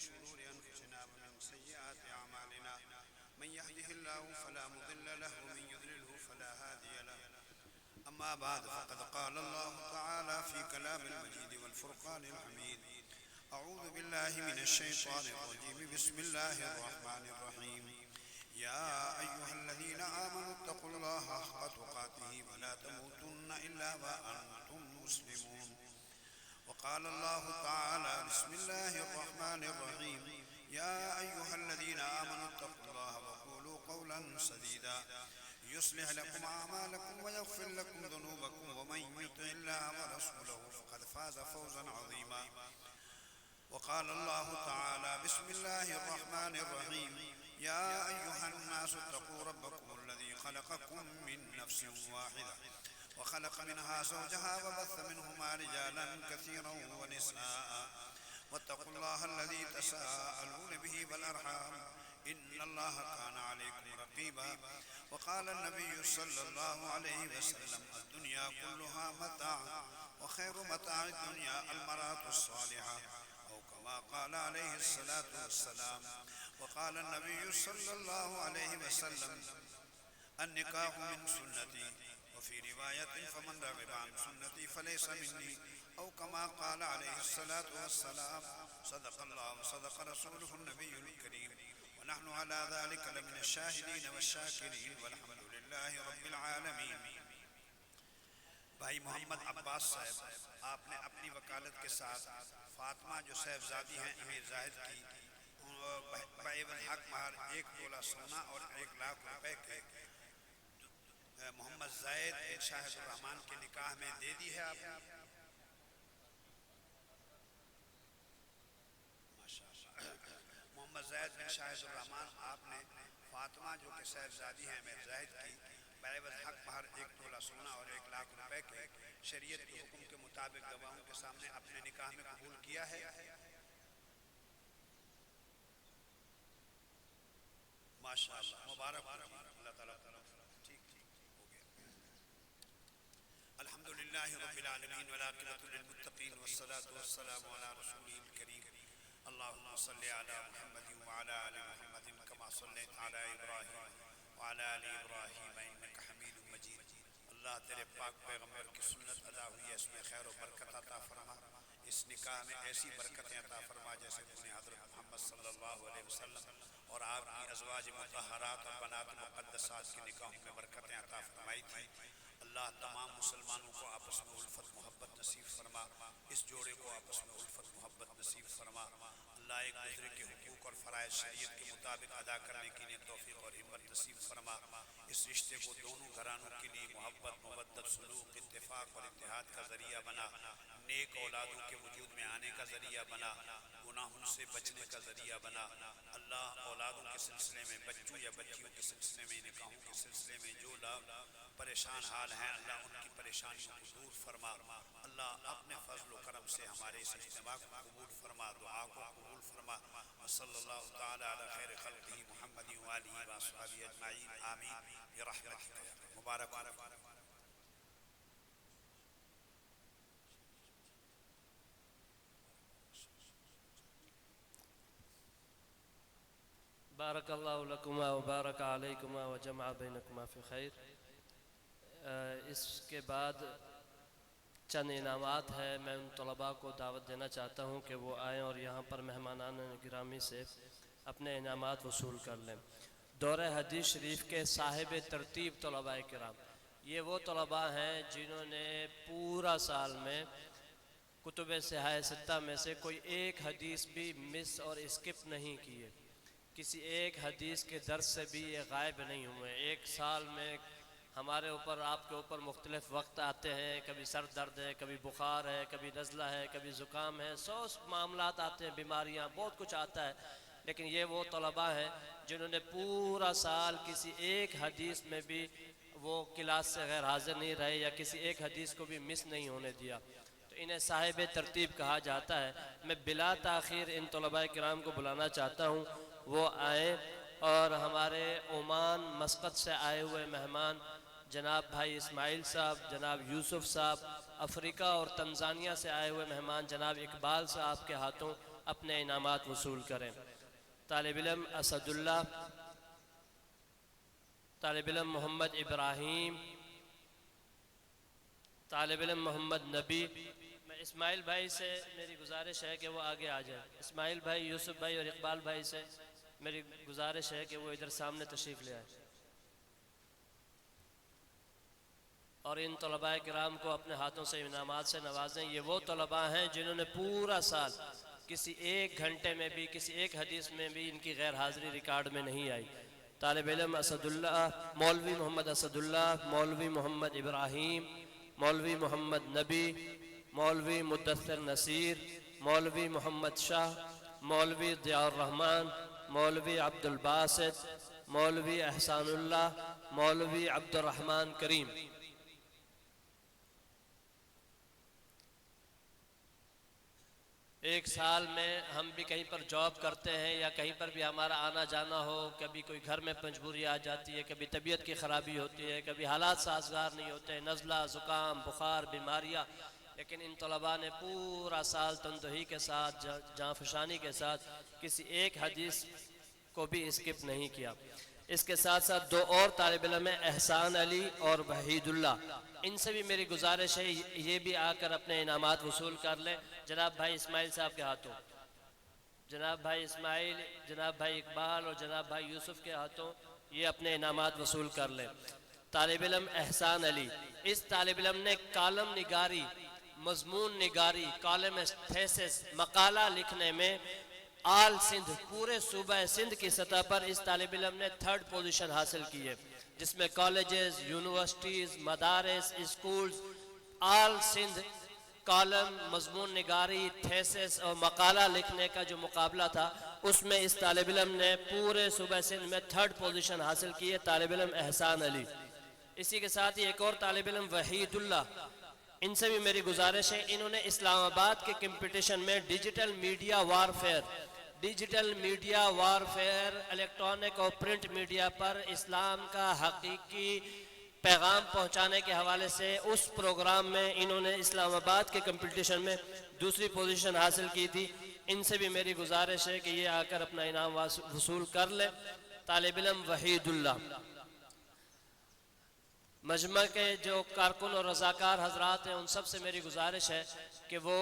شرور أنفسنا ومن سيئات أعمالنا من يهده الله فلا مضل له ومن يضلله فلا هادي له. أما بعد فقد قال الله تعالى في كلام المجيد والفرقان الحميد: أعوذ بالله من الشيطان الرجيم. بسم الله الرحمن الرحيم. يا أيها الذين آمنوا اتقوا الله حق تقاته ولا تموتن إلا وأنتم مسلمون. وقال الله تعالى: بسم الله الرحمن الرحيم. يا أيها الذين آمنوا اتقوا الله وقولوا قولا سديدا يصلح لكم أعمالكم ويغفر لكم ذنوبكم ومن يطع الله ورسوله فقد فاز فوزا عظيما. وقال الله تعالى: بسم الله الرحمن الرحيم. يا أيها الناس اتقوا ربكم الذي خلقكم من نفس واحدة وخلق منها زوجها وبث منهما رجالا كثيرا ونساء واتقوا الله الذي تساءلون به والأرحام إن الله كان عليكم رقيبا. وقال النبي صلى الله عليه وسلم: الدنيا كلها متاع وخير متاع الدنيا المرأة الصالحة، أو كما قال عليه الصلاة والسلام. وقال النبي صلى الله عليه وسلم: النكاح من سنتي، وفي رواية: فمن رغب عن سنتي فليس مني، أو كما قال عليه الصلاة والسلام. صدق الله وصدق رسوله النبي الكريم، ونحن على ذلك لمن الشاهدين والشاكرين والحمد لله رب العالمین. بھائی محمد عباس صاحب، آپ نے اپنی وکالت کے ساتھ فاطمہ جو صاحبزادی ہیں امیر زاہد کی بعوض حق مہر 1 تولہ سونا اور 1 لاکھ روپے کے محمد زید بن شاہد الرحمن کے نکاح میں دے دی ہے. آپ نے محمد زید بن شاہد الرحمن آپ نے فاطمہ جو کہ صاحبزادی ہیں امیر زاہد کی بعوض حق مہر 1 تولہ سونا اور 1 لاکھ روپے کے شریعت کے حکم کے مطابق گواہوں کے سامنے اپنے نکاح میں قبول کیا ہے. ماشاءاللہ، مبارک ہو. اللہ تعالیٰ ٹھیک ہو گیا. الحمدللہ رب العالمین والعاقبۃ للمتقین والصلاة والسلام علی رسولہ الکریم. اللہم صلی علی محمد وعلی آل محمد کما صلیت علی ابراہیم وعلی آل ابراہیم انک حمید مجید. اللہ تیرے پاک پیغمبر کی سنت ادا ہوئی ہے، اس میں خیر و برکت عطا فرما. اس نکاح میں ایسی برکتیں عطا فرما جیسے تو نے حضرت محمد صلی اللہ علیہ وسلم اور آپ کی ازواج مطہرات اور بنات مقدسات کے نکاحوں میں برکتیں عطا فرمائی تھی. اللہ تمام مسلمانوں کو آپس میں الفت محبت نصیب فرما. اس جوڑے کو آپس میں الفت محبت نصیب فرما. اللہ ایک دوسرے کے حقوق اور فرائض شریعت کے مطابق ادا کرنے کے لیے توفیق اور ہمت نصیب فرما. اس رشتے کو دونوں گھرانوں کے لیے محبت، مودت، سلوک، اتفاق اور اتحاد کا ذریعہ بنا. نیک اولادوں کے وجود میں آنے کا ذریعہ بنا. گناہوں سے بچنے کا ذریعہ بنا. اللہ اولادوں کے سلسلے میں، بچوں یا بچیوں کے سلسلے میں، نکاحوں کے سلسلے میں جو لوگ پریشان حال ہیں، اللہ ان کی پریشانیوں کو دور فرما. اللہ اپنے فضل و کرم سے ہمارے اس اجتماع کو قبول فرما، دعا کو قبول فرما. صلی اللہ تعالی علی خیر خلقہ محمد وآلہ وصحبہ اجمعین. آمین برحمتک. مبارک ہو. بارک اللہ لکما وبارک علیکما وجمع بینکما فی خیر. اس کے بعد چند انعامات ہیں. میں ان طلباء کو دعوت دینا چاہتا ہوں کہ وہ آئیں اور یہاں پر مہمانان گرامی سے اپنے انعامات وصول کر لیں. دورہ حدیث شریف کے صاحب ترتیب طلباء کرام، یہ وہ طلباء ہیں جنہوں نے پورا سال میں کتب صحاح ستہ میں سے کوئی ایک حدیث بھی مس اور اسکپ نہیں کیے. کسی ایک حدیث کے درس سے بھی یہ غائب نہیں ہوئے. ایک سال میں ہمارے اوپر، آپ کے اوپر مختلف وقت آتے ہیں. کبھی سر درد ہے، کبھی بخار ہے، کبھی نزلہ ہے، کبھی زکام ہے. 100 معاملات آتے ہیں، بیماریاں، بہت کچھ آتا ہے. لیکن یہ وہ طلباء ہیں جنہوں نے پورا سال کسی ایک حدیث میں بھی وہ کلاس سے غیر حاضر نہیں رہے یا کسی ایک حدیث کو بھی مس نہیں ہونے دیا. تو انہیں صاحب ترتیب کہا جاتا ہے. میں بلا تاخیر ان طلباء کرام کو بلانا چاہتا ہوں، وہ آئیں. اور ہمارے عمان مسقط سے آئے ہوئے مہمان جناب بھائی اسماعیل صاحب، جناب یوسف صاحب، افریقہ اور تنزانیہ سے آئے ہوئے مہمان جناب اقبال صاحب کے ہاتھوں اپنے انعامات وصول کریں۔ طالب علم اسد اللہ، طالب علم محمد ابراہیم، طالب علم محمد نبی۔ میں اسماعیل بھائی سے میری گزارش ہے کہ وہ آگے آ جائیں۔ اسماعیل بھائی، یوسف بھائی اور اقبال بھائی سے میری گزارش ہے کہ وہ ادھر سامنے تشریف لے آئیں، اور ان طلباء کرام کو اپنے ہاتھوں سے انعامات سے نوازیں۔ یہ وہ طلباء ہیں جنہوں نے پورا سال کسی ایک گھنٹے میں بھی، کسی ایک حدیث میں بھی ان کی غیر حاضری ریکارڈ میں نہیں آئی۔ طالب علم اسد اللہ، مولوی محمد اسد اللہ، مولوی محمد ابراہیم، مولوی محمد نبی، مولوی مدثر نصیر، مولوی محمد شاہ، مولوی ضیاء الرحمن، مولوی عبد الباسط، مولوی احسان اللہ، مولوی عبد الرحمن کریم۔ ایک سال میں ہم بھی کہیں پر جاب کرتے ہیں یا کہیں پر بھی ہمارا آنا جانا ہو، کبھی کوئی گھر میں مجبوری آ جاتی ہے، کبھی طبیعت کی خرابی ہوتی ہے، کبھی حالات سازگار نہیں ہوتے، نزلہ، زکام، بخار، بیماریاں، لیکن ان طلباء نے پورا سال تندہی کے ساتھ، جاں فشانی کے ساتھ کسی ایک حدیث کو بھی اسکپ نہیں کیا۔ اس کے ساتھ ساتھ دو اور طالب علم ہیں، احسان علی اور وحید اللہ، ان سے بھی میری گزارش ہے یہ بھی آ کر اپنے انعامات وصول کر لیں۔ جناب بھائی اسماعیل صاحب کے ہاتھوں، جناب بھائی اسماعیل، جناب بھائی اقبال اور جناب بھائی یوسف کے ہاتھوں یہ اپنے انعامات وصول کر لیں۔ طالب علم احسان علی، اس طالب علم نے کالم نگاری، مضمون نگاری، کالم تھیسس، مقالہ لکھنے میں آل سندھ، پورے صوبہ سندھ کی سطح پر اس طالب علم نے 3rd پوزیشن حاصل کی ہے، جس میں کالجز، یونیورسٹیز، مدارس، اسکولز، آل سندھ کالم، مضمون نگاری، تھیسس اور مقالہ لکھنے کا جو مقابلہ تھا، اس میں اس طالب علم نے پورے صوبہ سندھ میں 3rd پوزیشن حاصل کی ہے، طالب علم احسان علی۔ اسی کے ساتھ ہی ایک اور طالب علم وحید اللہ، ان سے بھی میری گزارش ہے، انہوں نے اسلام آباد کے کمپٹیشن میں ڈیجیٹل میڈیا وارفیئر، الیکٹرانک اور پرنٹ میڈیا پر اسلام کا حقیقی پیغام پہنچانے کے حوالے سے اس پروگرام میں انہوں نے اسلام آباد کے کمپٹیشن میں 2ری پوزیشن حاصل کی تھی۔ ان سے بھی میری گزارش ہے کہ یہ آ کر اپنا انعام وصول کر لیں۔ طالب علم وحید اللہ، مجمع کے جو کارکن اور رضاکار حضرات ہیں ان سب سے میری گزارش ہے کہ وہ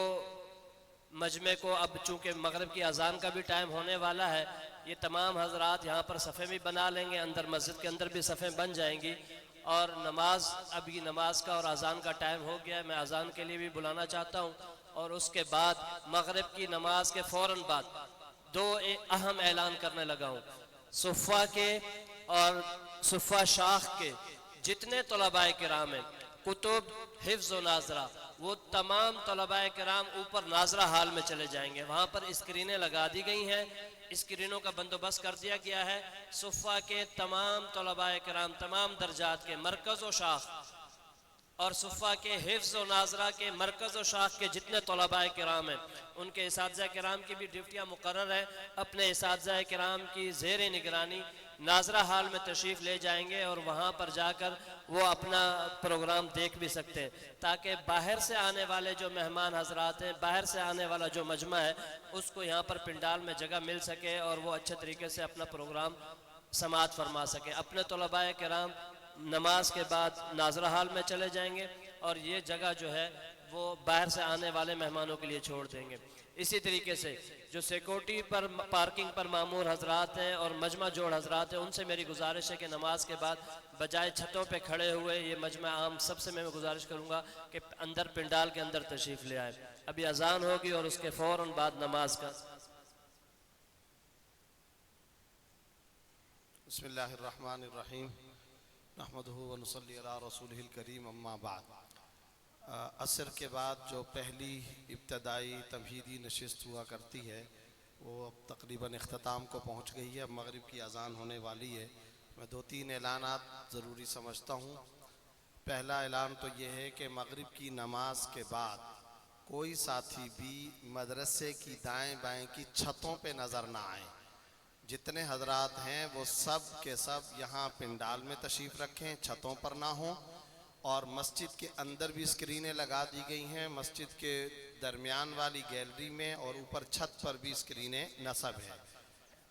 مجمع کو، اب چونکہ مغرب کی اذان کا بھی ٹائم ہونے والا ہے، یہ تمام حضرات یہاں پر صفیں بھی بنا لیں گے، اندر مسجد کے اندر بھی صفیں بن جائیں گی، اور ابھی نماز کا اور اذان کا ٹائم ہو گیا ہے، میں اذان کے لیے بھی بلانا چاہتا ہوں، اور اس کے بعد مغرب کی نماز کے فوراً بعد 2 اہم اعلان کرنے لگا ہوں۔ صفہ کے اور صفہ شاخ کے جتنے طلباء کرام ہیں، کتب، حفظ و ناظرہ، وہ تمام طلباء کرام اوپر ناظرہ حال میں چلے جائیں گے، وہاں پر اسکرینیں لگا دی گئی ہیں، اسکرینوں کا بندوبست کر دیا گیا ہے۔ صفہ کے تمام طلباء کرام، تمام درجات کے مرکز و شاخ، اور صفہ کے حفظ و ناظرہ کے مرکز و شاخ کے جتنے طلباء کرام ہیں، ان کے اساتذہ کرام کی بھی ڈیوٹیاں مقرر ہیں، اپنے اساتذہ کرام کی زیر نگرانی ناظرہ حال میں تشریف لے جائیں گے، اور وہاں پر جا کر وہ اپنا پروگرام دیکھ بھی سکتے ہیں، تاکہ باہر سے آنے والے جو مہمان حضرات ہیں، باہر سے آنے والا جو مجمع ہے، اس کو یہاں پر پنڈال میں جگہ مل سکے اور وہ اچھے طریقے سے اپنا پروگرام سماعت فرما سکے۔ اپنے طلباء کرام نماز کے بعد ناظرہ حال میں چلے جائیں گے، اور یہ جگہ جو ہے وہ باہر سے آنے والے مہمانوں کے لیے چھوڑ دیں گے۔ اسی طریقے سے جو سیکورٹی پر، پارکنگ پر مامور حضرات ہیں اور مجمع جوڑ حضرات ہیں، ان سے میری گزارش ہے کہ نماز کے بعد بجائے چھتوں پہ کھڑے ہوئے، یہ مجمع عام سب سے میں گزارش کروں گا کہ اندر پنڈال کے اندر تشریف لے آئے۔ ابھی اذان ہوگی اور اس کے فوراً بعد نماز کا۔ بسم اللہ الرحمن الرحیم، نحمدہ ونصلی علی رسولہ الکریم، اما بعد۔ عصر کے بعد جو پہلی ابتدائی تمہیدی نشست ہوا کرتی ہے وہ اب تقریباً اختتام کو پہنچ گئی ہے، اب مغرب کی اذان ہونے والی ہے۔ میں 2-3 اعلانات ضروری سمجھتا ہوں۔ پہلا اعلان تو یہ ہے کہ مغرب کی نماز کے بعد کوئی ساتھی بھی مدرسے کی دائیں بائیں کی چھتوں پہ نظر نہ آئیں۔ جتنے حضرات ہیں وہ سب کے سب یہاں پنڈال میں تشریف رکھیں، چھتوں پر نہ ہوں، اور مسجد کے اندر بھی اسکرینیں لگا دی گئی ہیں، مسجد کے درمیان والی گیلری میں اور اوپر چھت پر بھی اسکرینیں نصب ہیں،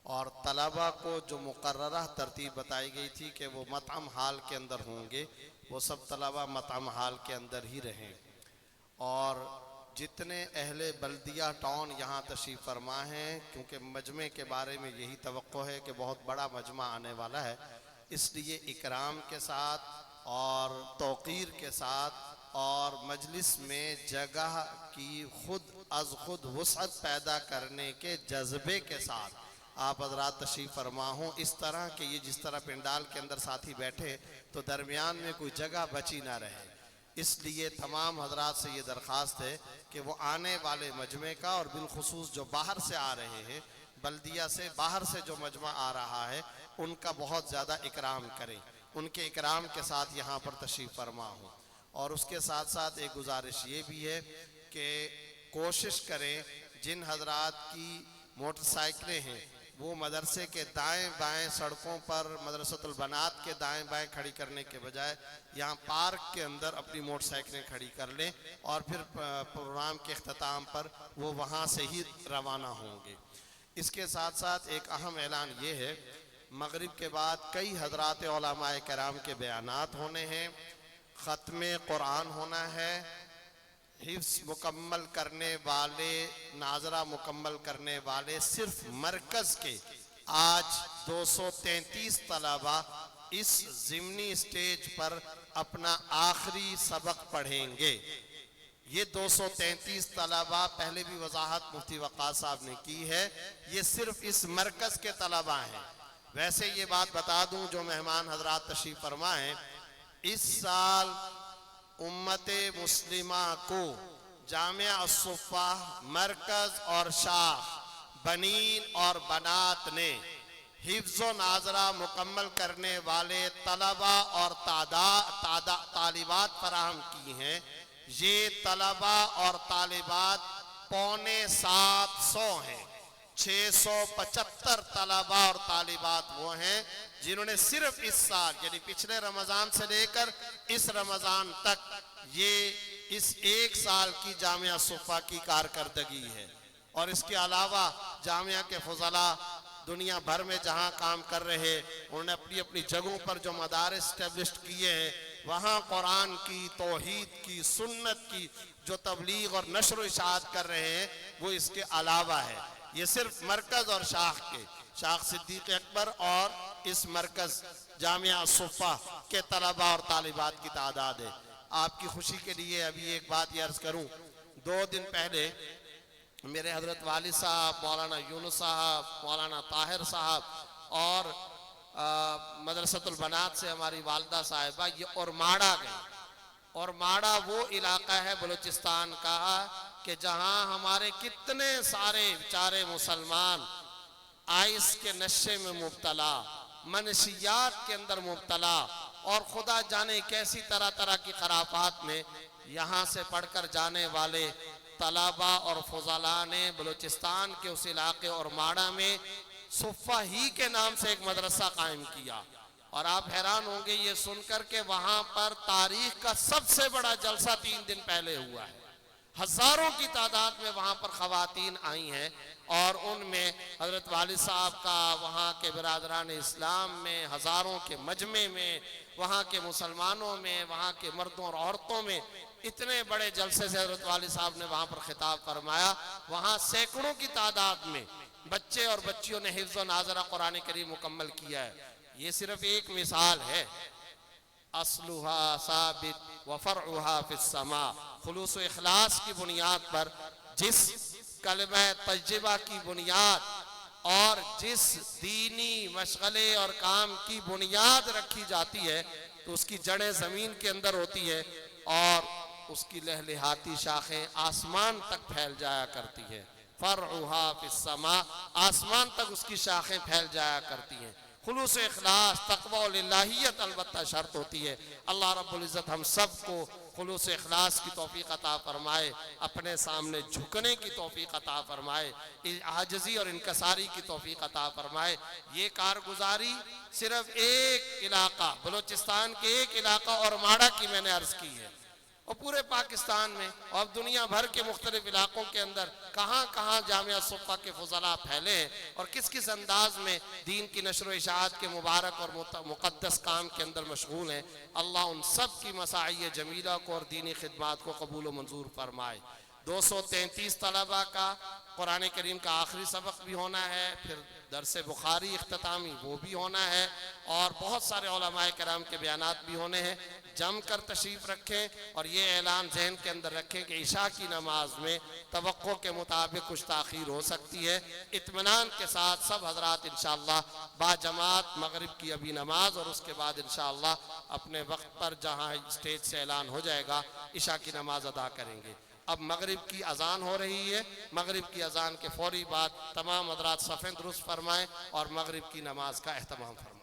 اور طلبہ کو جو مقررہ ترتیب بتائی گئی تھی کہ وہ مطعم ہال کے اندر ہوں گے، وہ سب طلبہ مطعم ہال کے اندر ہی رہیں، اور جتنے اہل بلدیہ ٹاؤن یہاں تشریف فرما ہیں، کیونکہ مجمع کے بارے میں یہی توقع ہے کہ بہت بڑا مجمع آنے والا ہے، اس لیے اکرام کے ساتھ اور توقیر کے ساتھ اور مجلس میں جگہ کی خود از خود وسعت پیدا کرنے کے جذبے کے ساتھ آپ حضرات تشریف فرما ہوں، اس طرح کہ یہ جس طرح پنڈال کے اندر ساتھی بیٹھے تو درمیان میں کوئی جگہ بچی نہ رہے۔ اس لیے تمام حضرات سے یہ درخواست ہے کہ وہ آنے والے مجمع کا، اور بالخصوص جو باہر سے آ رہے ہیں، بلدیہ سے باہر سے جو مجمع آ رہا ہے، ان کا بہت زیادہ اکرام کریں، ان کے اکرام کے ساتھ یہاں پر تشریف فرما ہوں۔ اور اس کے ساتھ ساتھ ایک گزارش یہ بھی ہے کہ کوشش کریں جن حضرات کی موٹر سائیکلیں ہیں وہ مدرسے کے دائیں بائیں سڑکوں پر مدرسۃ البنات کے دائیں بائیں کھڑی کرنے کے بجائے یہاں پارک کے اندر اپنی موٹر سائیکلیں کھڑی کر لیں، اور پھر پروگرام کے اختتام پر وہ وہاں سے ہی روانہ ہوں گے۔ اس کے ساتھ ساتھ ایک اہم اعلان یہ ہے، مغرب کے بعد کئی حضرات علماء کرام کے بیانات ہونے ہیں، ختم قرآن ہونا ہے، حفظ مکمل کرنے والے، ناظرہ مکمل کرنے والے صرف مرکز کے آج 233 طلبہ اس ضمنی سٹیج پر اپنا آخری سبق پڑھیں گے۔ یہ 233 طلبہ پہلے بھی وضاحت مفتی وقاص صاحب نے کی ہے، یہ صرف اس مرکز کے طلبہ ہیں۔ ویسے یہ بات بتا دوں جو مہمان حضرات تشریف فرما ہیں، اس سال امت مسلمہ کو جامعہ الصفہ مرکز اور شاخ بنین اور بنات نے حفظ و ناظرہ مکمل کرنے والے طلبہ اور طالبات فراہم کی ہیں۔ یہ طلبہ اور طالبات 750 ہیں، 675 طلبہ اور طالبات وہ ہیں جنہوں نے صرف اس سال یعنی پچھلے رمضان سے لے کر اس رمضان تک یہ اس ایک سال کی جامعہ صفہ کی کارکردگی ہے۔ اور اس کے علاوہ جامعہ کے فضلاء دنیا بھر میں جہاں کام کر رہے، انہوں نے اپنی اپنی جگہوں پر جو مدارس اسٹیبلشڈ کیے ہیں، وہاں قرآن کی، توحید کی، سنت کی جو تبلیغ اور نشر و اشاعت کر رہے ہیں، وہ اس کے علاوہ ہے۔ یہ صرف مرکز اور شاخ کے، شاخ صدیق اکبر اور اس مرکز جامعہ صفہ کے طلبہ اور طالبات کی تعداد ہے۔ آپ کی خوشی کے لیے ابھی ایک بات یہ عرض کروں، 2 دن پہلے میرے حضرت والد صاحب، مولانا یونس صاحب، مولانا طاہر صاحب اور مدرسۃ البنات سے ہماری والدہ صاحبہ یہ اورماڑا گئے۔ اورماڑا وہ علاقہ ہے بلوچستان کا کہ جہاں ہمارے کتنے سارے بیچارے مسلمان آئس کے نشے میں مبتلا، منشیات کے اندر مبتلا، اور خدا جانے کیسی طرح طرح کی خرافات میں یہاں سے پڑھ کر جانے والے طلبہ اور فضلاء نے بلوچستان کے اس علاقے اورماڑا میں صفہ ہی کے نام سے ایک مدرسہ قائم کیا۔ اور آپ حیران ہوں گے یہ سن کر کہ وہاں پر تاریخ کا سب سے بڑا جلسہ 3 دن پہلے ہوا ہے۔ ہزاروں کی تعداد میں وہاں پر خواتین آئی ہیں، اور ان میں حضرت والد صاحب کا وہاں کے برادران اسلام میں، ہزاروں کے مجمع میں، وہاں کے مسلمانوں میں، وہاں کے مردوں اور عورتوں میں اتنے بڑے جلسے سے حضرت والد صاحب نے وہاں پر خطاب فرمایا۔ وہاں سینکڑوں کی تعداد میں بچے اور بچیوں نے حفظ و ناظرہ قرآن کریم مکمل کیا ہے۔ یہ صرف ایک مثال ہے۔ اصلها ثابت وفرعها فی السماء، خلوص و اخلاص کی بنیاد پر جس کلمہ تجربہ کی بنیاد اور جس دینی مشغلے اور کام کی بنیاد رکھی جاتی ہے تو اس کی جڑیں زمین کے اندر ہوتی ہے اور اس کی لہلہاتی شاخیں آسمان تک پھیل جایا کرتی ہے۔ فرعها فی السماء، آسمان تک اس کی شاخیں پھیل جایا کرتی ہیں۔ خلوص اخلاص، تقوی و الہیت البتہ شرط ہوتی ہے۔ اللہ رب العزت ہم سب کو خلوص اخلاص کی توفیق عطا فرمائے، اپنے سامنے جھکنے کی توفیق عطا فرمائے، عاجزی اور انکساری کی توفیق عطا فرمائے۔ یہ کارگزاری صرف ایک علاقہ، بلوچستان کے ایک علاقہ اورماڑا کی میں نے عرض کی ہے، اور پورے پاکستان میں اور دنیا بھر کے مختلف علاقوں کے اندر کہاں کہاں جامعہ صفہ کے فضلاء پھیلے ہیں اور کس کس انداز میں دین کی نشر و اشاعت کے مبارک اور مقدس کام کے اندر مشغول ہیں. اللہ ان سب کی مساعی جمیلہ کو اور دینی خدمات کو قبول و منظور فرمائے. 233 طلبہ کا قرآن کریم کا آخری سبق بھی ہونا ہے، پھر درس بخاری اختتامی وہ بھی ہونا ہے، اور بہت سارے علماء کرام کے بیانات بھی ہونے ہیں. جم کر تشریف رکھیں اور یہ اعلان ذہن کے اندر رکھیں کہ عشاء کی نماز میں توقع کے مطابق کچھ تاخیر ہو سکتی ہے. اطمینان کے ساتھ سب حضرات انشاءاللہ با جماعت مغرب کی ابھی نماز اور اس کے بعد انشاءاللہ اپنے وقت پر جہاں اسٹیج سے اعلان ہو جائے گا عشاء کی نماز ادا کریں گے. اب مغرب کی اذان ہو رہی ہے، مغرب کی اذان کے فوری بعد تمام حضرات صفیں درست فرمائیں اور مغرب کی نماز کا اہتمام فرمائیں.